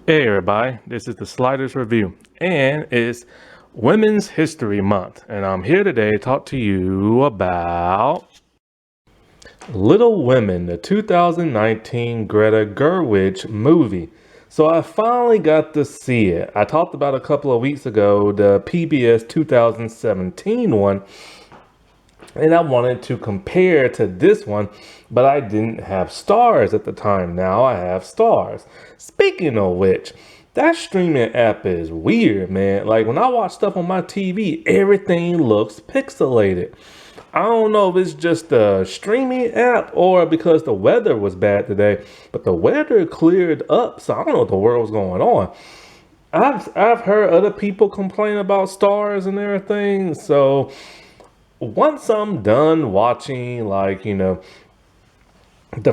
Hey everybody, this is the Sliders Review, and it's Women's History Month, and I'm here today to talk to you about Little Women, the 2019 Greta Gerwig movie. So I finally got to see it. I talked about a couple of weeks ago, the PBS 2017 one, and I wanted to compare to this one, but I didn't have stars at the time. Now I have stars. Speaking of which, that streaming app is weird, man. Like when I watch stuff on my TV, everything looks pixelated. I don't know if it's just the streaming app or because the weather was bad today, but the weather cleared up, so I don't know what the world's going on. I've heard other people complain about stars and everything, so once I'm done watching, the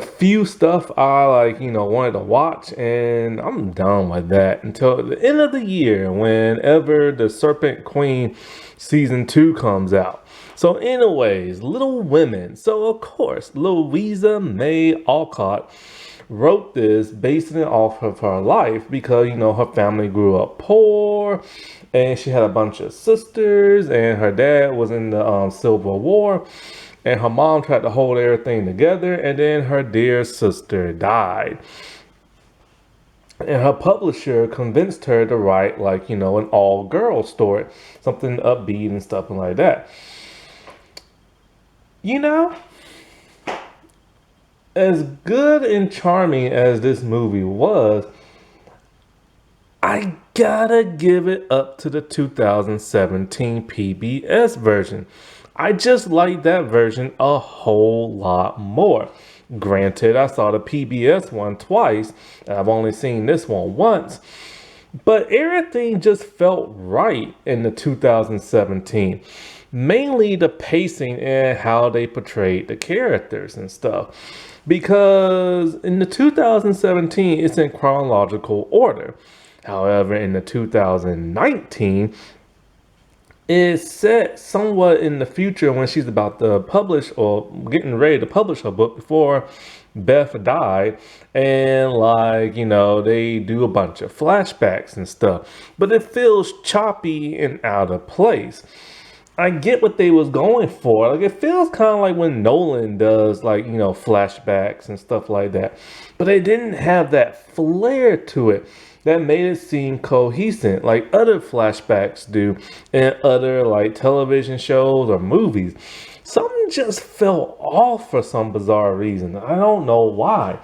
few stuff I wanted to watch, and I'm done with that until the end of the year, whenever the Serpent Queen season 2 comes out. So, anyways, Little Women. So, of course, Louisa May Alcott wrote this basing it off of her life because her family grew up poor and she had a bunch of sisters and her dad was in the Civil War and her mom tried to hold everything together and then her dear sister died and her publisher convinced her to write an all-girl story, something upbeat and stuff like that. you know as good and charming as this movie was, I gotta give it up to the 2017 PBS version. I just like that version a whole lot more. Granted, I saw the PBS one twice, and I've only seen this one once, but everything just felt right in the 2017. Mainly the pacing and how they portrayed the characters and stuff. Because in the 2017, it's in chronological order. However, in the 2019, it's set somewhat in the future when she's about to publish or getting ready to publish her book before Beth died. And they do a bunch of flashbacks and stuff. But it feels choppy and out of place. I get what they was going for. Like it feels kind of like when Nolan does flashbacks and stuff like that. But they didn't have that flair to it that made it seem cohesive like other flashbacks do in other television shows or movies. Something just fell off for some bizarre reason. I don't know why.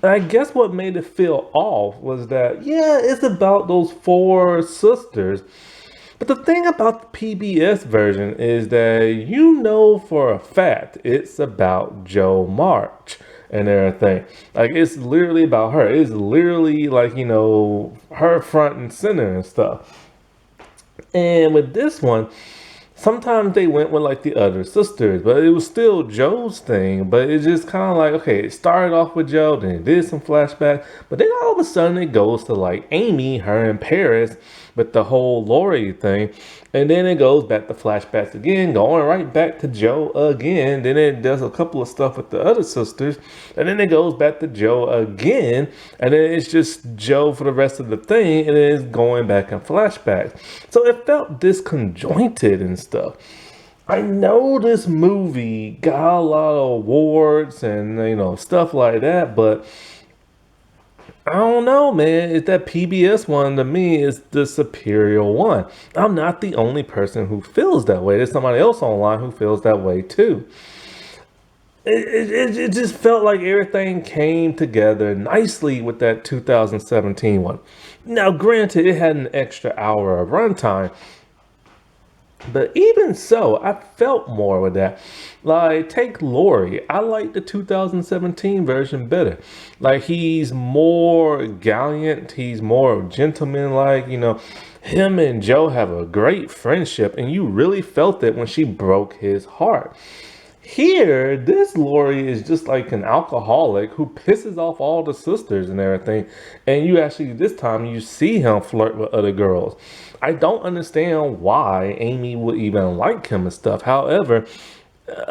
And I guess what made it feel off was that, yeah, it's about those four sisters. But the thing about the PBS version is that for a fact it's about Jo March and everything. Like it's literally about her. It's literally her front and center and stuff. And with this one, sometimes they went with the other sisters, but it was still Jo's thing. But it's just kind of okay, it started off with Jo, then it did some flashback, but then all of a sudden it goes to Amy, her in Paris, with the whole Lori thing, and then it goes back to flashbacks again, going right back to Jo again. Then it does a couple of stuff with the other sisters, and then it goes back to Jo again, and then it's just Jo for the rest of the thing, and then it's going back in flashbacks. So it felt disconjointed and stuff. I know this movie got a lot of awards and stuff like that, but I don't know, man. It's that PBS one to me is the superior one. I'm not the only person who feels that way. There's somebody else online who feels that way too. It just felt like everything came together nicely with that 2017 one. Now, granted, it had an extra hour of runtime, but even so, I felt more with that. Take Lori. I like the 2017 version better. He's more gallant. He's more gentleman-like. Him and Jo have a great friendship, and you really felt it when she broke his heart. Here, this Lori is just like an alcoholic who pisses off all the sisters and everything. And you actually, this time, you see him flirt with other girls. I don't understand why Amy would even like him and stuff. However,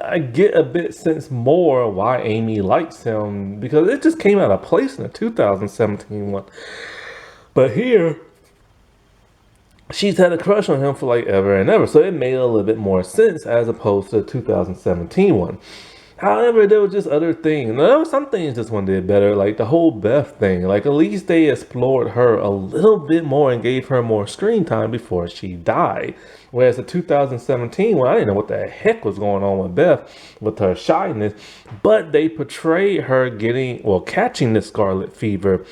I get a bit sense more why Amy likes him because it just came out of place in the 2017 one. But here, she's had a crush on him for like ever and ever. So it made a little bit more sense as opposed to the 2017 one. However, there was just other things. There were some things this one did better, like the whole Beth thing. Like at least they explored her a little bit more and gave her more screen time before she died. Whereas the 2017 one, I didn't know what the heck was going on with Beth with her shyness, but they portrayed her catching the scarlet fever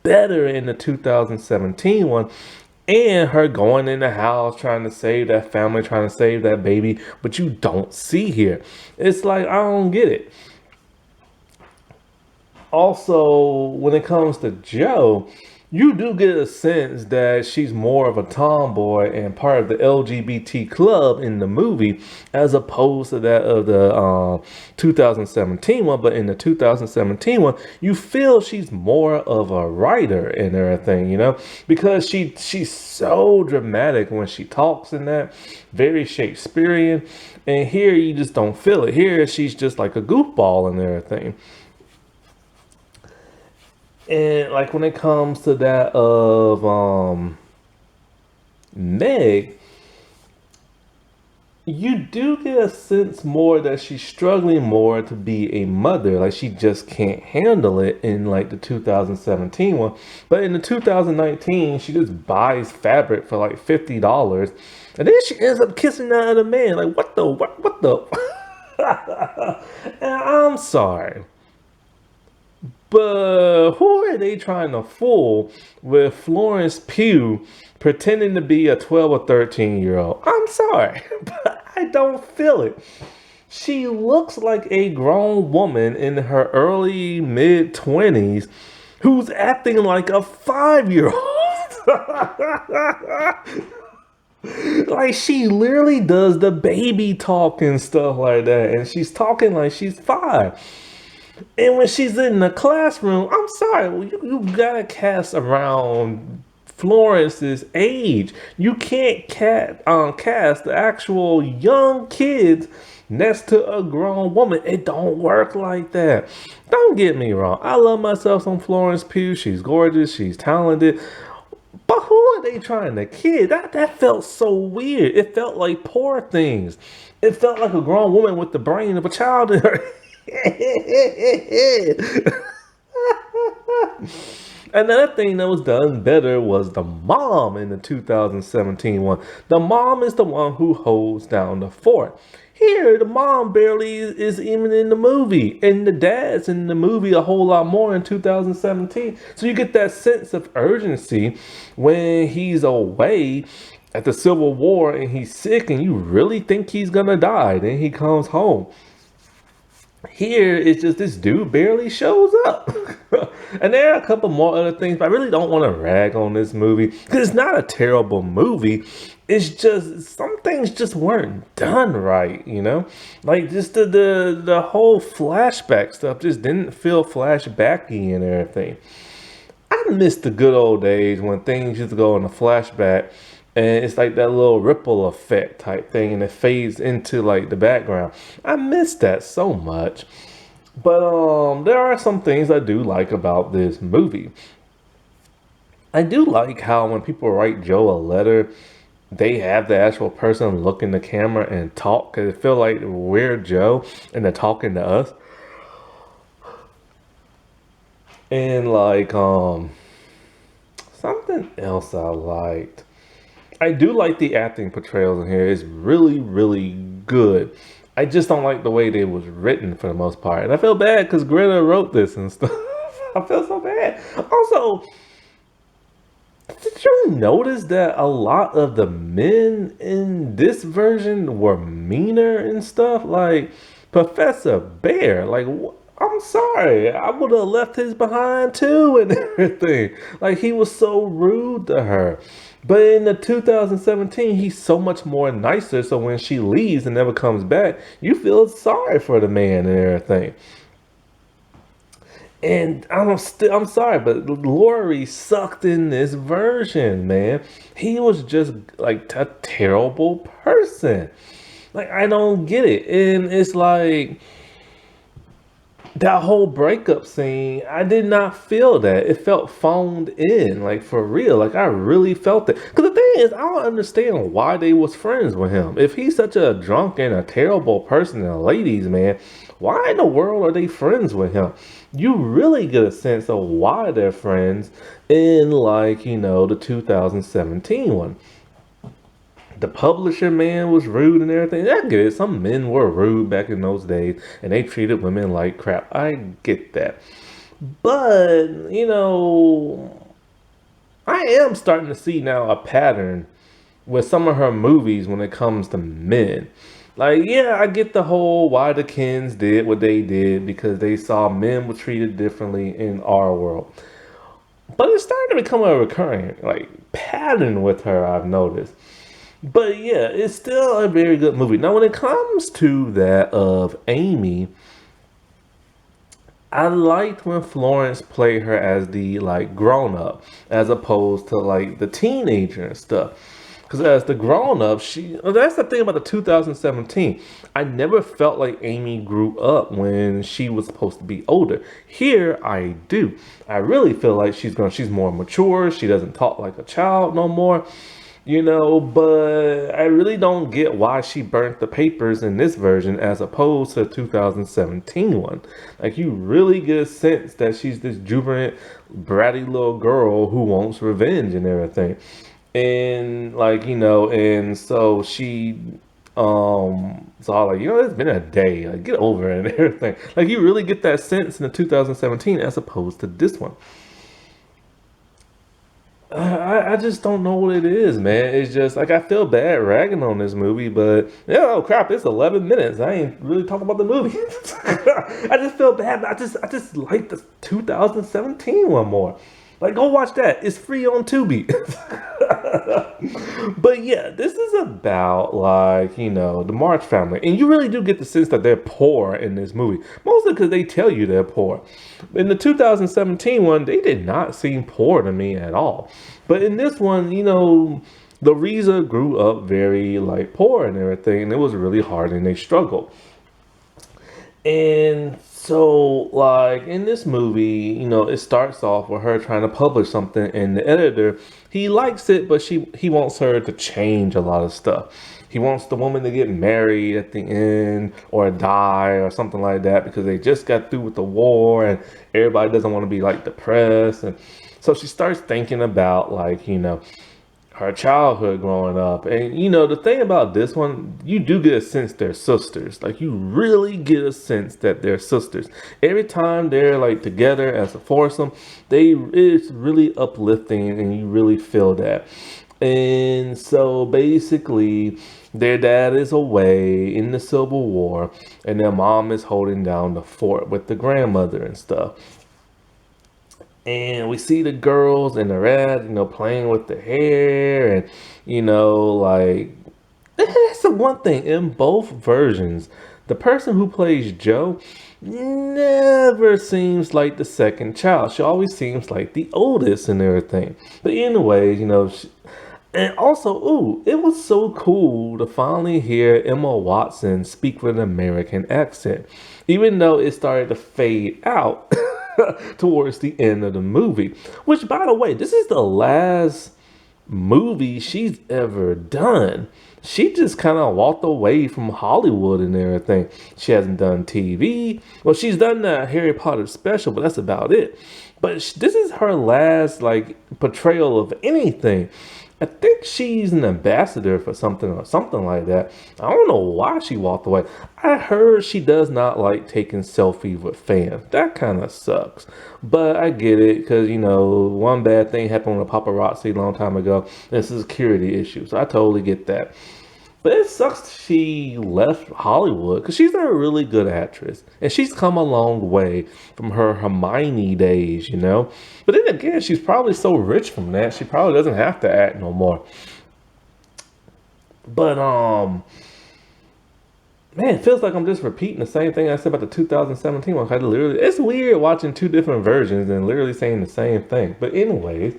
better in the 2017 one, and her going in the house trying to save that family, trying to save that baby, but you don't see here. It's like, I don't get it. Also, when it comes to Joe, you do get a sense that she's more of a tomboy and part of the LGBT club in the movie, as opposed to that of the 2017 one. But in the 2017 one, you feel she's more of a writer and everything, you know, because she's so dramatic when she talks in that, very Shakespearean. And here you just don't feel it. Here she's just like a goofball and everything. And like when it comes to that of Meg, you do get a sense more that she's struggling more to be a mother. Like she just can't handle it in like the 2017 one. But in the 2019, she just buys fabric for like $50. And then she ends up kissing that other man. Like what the and I'm sorry. But who are they trying to fool with Florence Pugh pretending to be a 12 or 13-year-old? I'm sorry, but I don't feel it. She looks like a grown woman in her early mid 20s who's acting like a 5-year-old. Like she literally does the baby talk and stuff like that, and she's talking like she's 5. And when she's in the classroom, I'm sorry, you gotta cast around Florence's age. You can't cast the actual young kids next to a grown woman. It don't work like that. Don't get me wrong. I love myself some Florence Pugh. She's gorgeous. She's talented. But who are they trying to kid? That felt so weird. It felt like Poor Things. It felt like a grown woman with the brain of a child in her. Another thing that was done better was the mom in the 2017 one. The mom is the one who holds down the fort. Here, the mom barely is even in the movie, and the dad's in the movie a whole lot more in 2017. So you get that sense of urgency when he's away at the Civil War and he's sick and you really think he's gonna die. Then he comes home. Here, it's just this dude barely shows up. And there are a couple more other things, but I really don't want to rag on this movie because it's not a terrible movie. It's just some things just weren't done right, you know? Like just the whole flashback stuff just didn't feel flashbacky and everything. I miss the good old days when things used to go in a flashback and it's like that little ripple effect type thing and it fades into like the background. I miss that so much. But there are some things I do like about this movie. I do like how when people write Joe a letter, they have the actual person look in the camera and talk, because it feel like we're Joe and they're talking to us. And like something else I liked. I do like the acting portrayals in here. It's really, really good. I just don't like the way they was written for the most part. And I feel bad because Greta wrote this and stuff. I feel so bad. Also, did you notice that a lot of the men in this version were meaner and stuff? Like Professor Bear. Like, I'm sorry. I would have left his behind too and everything. Like, he was so rude to her. But in the 2017, he's so much more nicer. So when she leaves and never comes back, you feel sorry for the man and everything. And I'm sorry, but Laurie sucked in this version, man. He was just like a terrible person. Like, I don't get it. And it's like, that whole breakup scene, I did not feel that. It felt phoned in, like for real. Like I really felt it. Because the thing is, I don't understand why they was friends with him. If he's such a drunk and a terrible person and a ladies man, why in the world are they friends with him? You really get a sense of why they're friends in like, the 2017 one. The publisher man was rude and everything. I get it. Some men were rude back in those days and they treated women like crap. I get that. But, I am starting to see now a pattern with some of her movies when it comes to men. Like, yeah, I get the whole why the Kens did what they did because they saw men were treated differently in our world. But it's starting to become a recurring like pattern with her, I've noticed. But yeah, it's still a very good movie. Now, when it comes to that of Amy, I liked when Florence played her as the like grown up, as opposed to like the teenager and stuff. Because as the grown up, that's the thing about the 2017. I never felt like Amy grew up when she was supposed to be older. Here, I do. I really feel like she's more mature. She doesn't talk like a child no more. But I really don't get why she burnt the papers in this version as opposed to the 2017 one. Like, you really get a sense that she's this jubilant, bratty little girl who wants revenge and everything. And, like, and so so I was like, it's been a day, like, get over it and everything. Like, you really get that sense in the 2017 as opposed to this one. I just don't know what it is, man. It's just like I feel bad ragging on this movie, but oh crap, it's 11 minutes. I ain't really talking about the movie. I just feel bad. I just like the 2017 one more. Like, go watch that. It's free on Tubi. But yeah, this is about like, the March family. And you really do get the sense that they're poor in this movie. Mostly because they tell you they're poor. In the 2017 one, they did not seem poor to me at all. But in this one, the Reza grew up very like poor and everything. And it was really hard and they struggled. And so, like in this movie, it starts off with her trying to publish something, and the editor, he likes it, but he wants her to change a lot of stuff. He wants the woman to get married at the end or die or something like that because they just got through with the war and everybody doesn't want to be like depressed. And so she starts thinking about like, her childhood growing up. And the thing about this one, you do get a sense they're sisters. Like you really get a sense that they're sisters. Every time they're like together as a foursome, it's really uplifting and you really feel that. And so basically their dad is away in the Civil War and their mom is holding down the fort with the grandmother and stuff. And we see the girls in the red, playing with the hair and, like, that's the one thing in both versions. The person who plays Joe never seems like the second child. She always seems like the oldest and everything. But anyways, and also, ooh, it was so cool to finally hear Emma Watson speak with an American accent, even though it started to fade out towards the end of the movie. Which, by the way, this is the last movie she's ever done. She just kind of walked away from Hollywood and everything. She hasn't done TV. Well, she's done the Harry Potter special, but that's about it. But this is her last like portrayal of anything. I think she's an ambassador for something or something like that. I don't know why she walked away. I heard she does not like taking selfies with fans. That kind of sucks. But I get it because, one bad thing happened with paparazzi a long time ago. This is a security issue. So I totally get that. But it sucks she left Hollywood because she's a really good actress. And she's come a long way from her Hermione days. But then again, she's probably so rich from that, she probably doesn't have to act no more. But, man, it feels like I'm just repeating the same thing I said about the 2017 one. It's weird watching two different versions and literally saying the same thing. But anyways,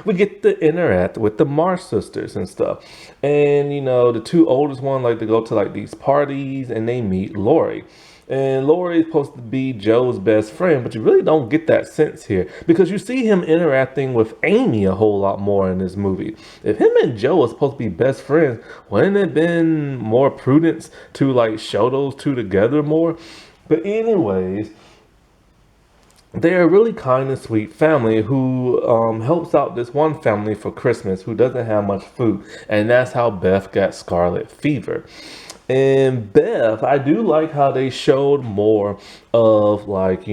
we get to interact with the Marsh sisters and stuff. And, the two oldest one like to go to like these parties and they meet Lori. And Lori's supposed to be Joe's best friend, but you really don't get that sense here because you see him interacting with Amy a whole lot more in this movie. If him and Joe are supposed to be best friends, wouldn't it have been more prudence to like show those two together more? But anyways, they're a really kind and sweet family who helps out this one family for Christmas who doesn't have much food, and that's how Beth got scarlet fever. And Beth, I do like how they showed more of like,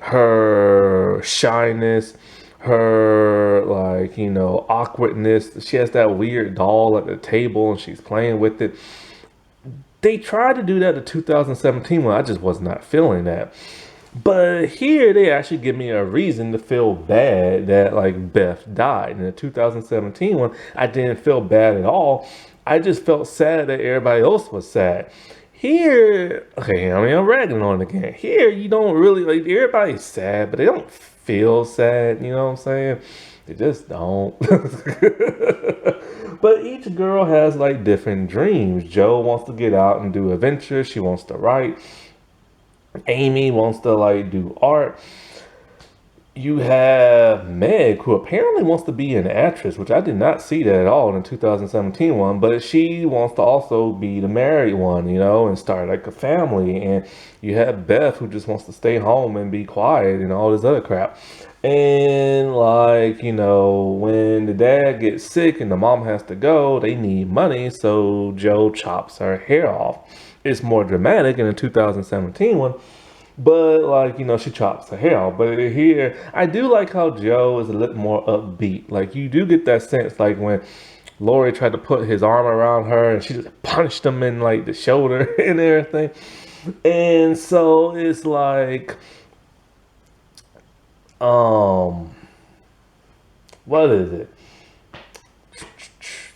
her shyness, her like, awkwardness. She has that weird doll at the table and she's playing with it. They tried to do that in 2017 when I just was not feeling that. But here they actually give me a reason to feel bad that like Beth died. In the 2017 one, I didn't feel bad at all. I just felt sad that everybody else was sad. Here, okay, I mean I'm ragging on it again. Here you don't really like everybody's sad, but they don't feel sad, you know what I'm saying? They just don't. But each girl has like different dreams. Joe wants to get out and do adventures. She wants to write. Amy wants to like do art. You have Meg, who apparently wants to be an actress, which I did not see that at all in the 2017 one, but she wants to also be the married one, and start like a family. And you have Beth, who just wants to stay home and be quiet and all this other crap. And like, when the dad gets sick and the mom has to go, they need money, so Joe chops her hair off. It's more dramatic in the 2017 one, but like, she chops her hair off. But here, I do like how Joe is a little more upbeat. Like, you do get that sense, like when Lori tried to put his arm around her and she just punched him in like the shoulder and everything. And so it's like, what is it?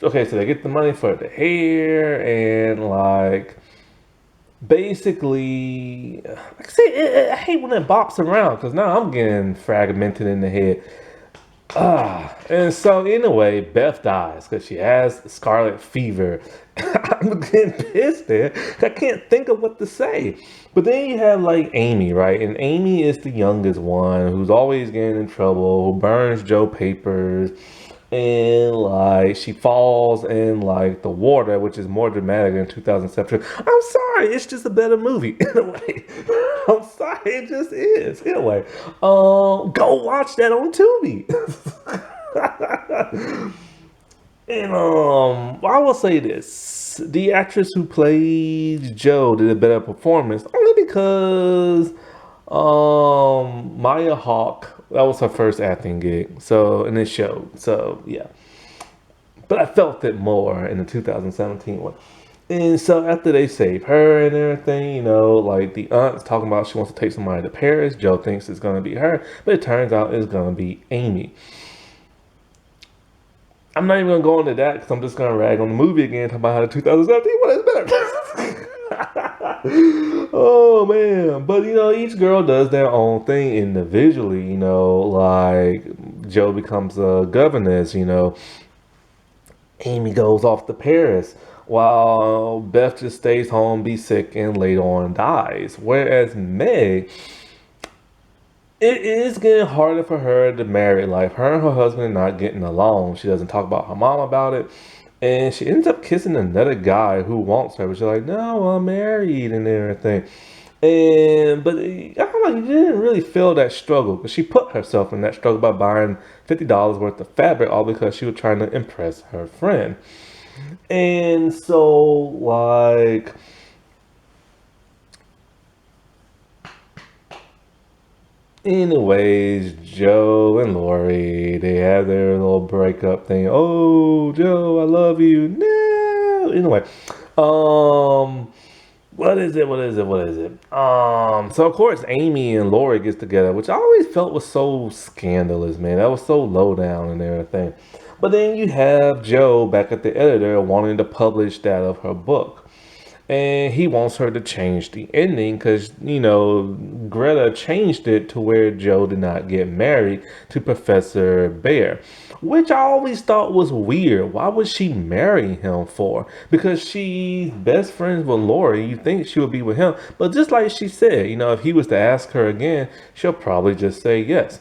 Okay, so they get the money for the hair and like, basically, like I say, I hate when it bops around because now I'm getting fragmented in the head. And so anyway, Beth dies because she has scarlet fever. I'm getting pissed there. I can't think of what to say. But then you have like Amy, right? And Amy is the youngest one who's always getting in trouble, who burns Joe papers. And like she falls in like the water, which is more dramatic than 2017. I'm sorry, it's just a better movie in a way. I'm sorry, it just is. Anyway, go watch that on Tubi. And I will say this: the actress who plays Joe did a better performance, only because Maya Hawke, that was her first acting gig, so in this show. So yeah, but I felt it more in the 2017 one. And so after they save her and everything, like the aunt's talking about she wants to take somebody to Paris. Joe thinks it's gonna be her, but it turns out it's gonna be Amy. I'm not even gonna go into that because I'm just gonna rag on the movie again, talk about how the 2017 one is better. Oh man, but each girl does their own thing individually. Like Joe becomes a governess. Amy goes off to Paris while Beth just stays home, be sick, and later on dies. Whereas Meg, it is getting harder for her to marry life. Her and her husband are not getting along. She doesn't talk about her mom about it. And she ends up kissing another guy who wants her. But she's like, no, I'm married and everything. But I don't know, you didn't really feel that struggle. Because she put herself in that struggle by buying $50 worth of fabric, all because she was trying to impress her friend. And so, like, anyways, Joe and Lori, they have their little breakup thing. Oh, Joe, I love you. No. Anyway, what is it? So of course Amy and Lori gets together, which I always felt was so scandalous, man. That was so low down and everything. But then you have Joe back at the editor wanting to publish that of her book. And he wants her to change the ending because, you know, Greta changed it to where Joe did not get married to Professor Bear, which I always thought was weird. Why would she marry him for? Because she's best friends with Lori. You think she would be with him. But just like she said, you know, if he was to ask her again, she'll probably just say yes.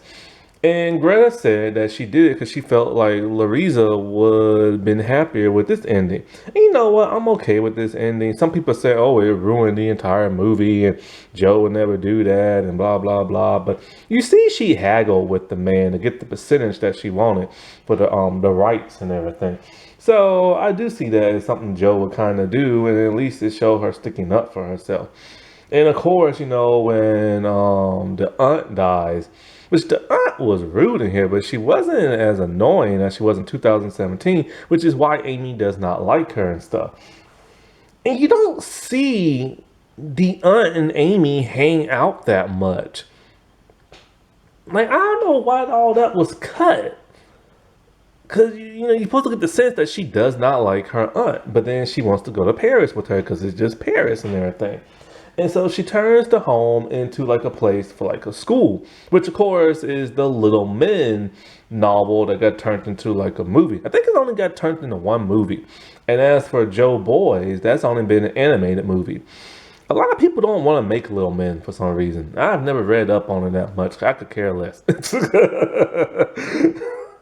And Greta said that she did it because she felt like Larissa would have been happier with this ending. And you know what? I'm okay with this ending. Some people say, oh, it ruined the entire movie and Joe would never do that and blah, blah, blah. But you see, she haggled with the man to get the percentage that she wanted for the rights and everything. So I do see that as something Joe would kind of do, and at least it showed her sticking up for herself. And of course, you know, when the aunt dies, which the aunt was rude in here, but she wasn't as annoying as she was in 2017, which is why Amy does not like her and stuff. And you don't see the aunt and Amy hang out that much. Like, I don't know why all that was cut. Because, you know, you're supposed to get the sense that she does not like her aunt, but then she wants to go to Paris with her because it's just Paris and everything. And so she turns the home into like a place for like a school, which of course is the Little Men novel that got turned into like a movie. I think it only got turned into one movie. And as for Joe Boys, that's only been an animated movie. A lot of people don't want to make Little Men for some reason. I've never read up on it that much. I could care less.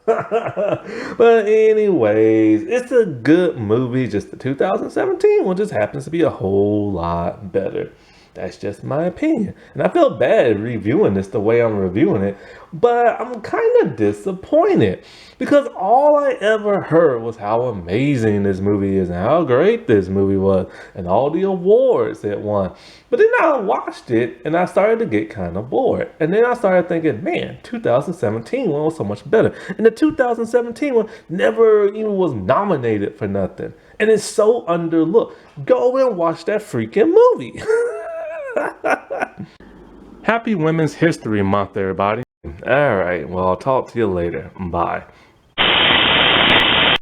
But anyways, it's a good movie. Just the 2017 one just happens to be a whole lot better. That's just my opinion. And I feel bad reviewing this the way I'm reviewing it, but I'm kind of disappointed because all I ever heard was how amazing this movie is and how great this movie was and all the awards it won. But then I watched it and I started to get kind of bored. And then I started thinking, man, 2017 one was so much better. And the 2017 one never even was nominated for nothing. And it's so underlooked. Go and watch that freaking movie. Happy Women's History Month, everybody. All right, well, I'll talk to you later. Bye.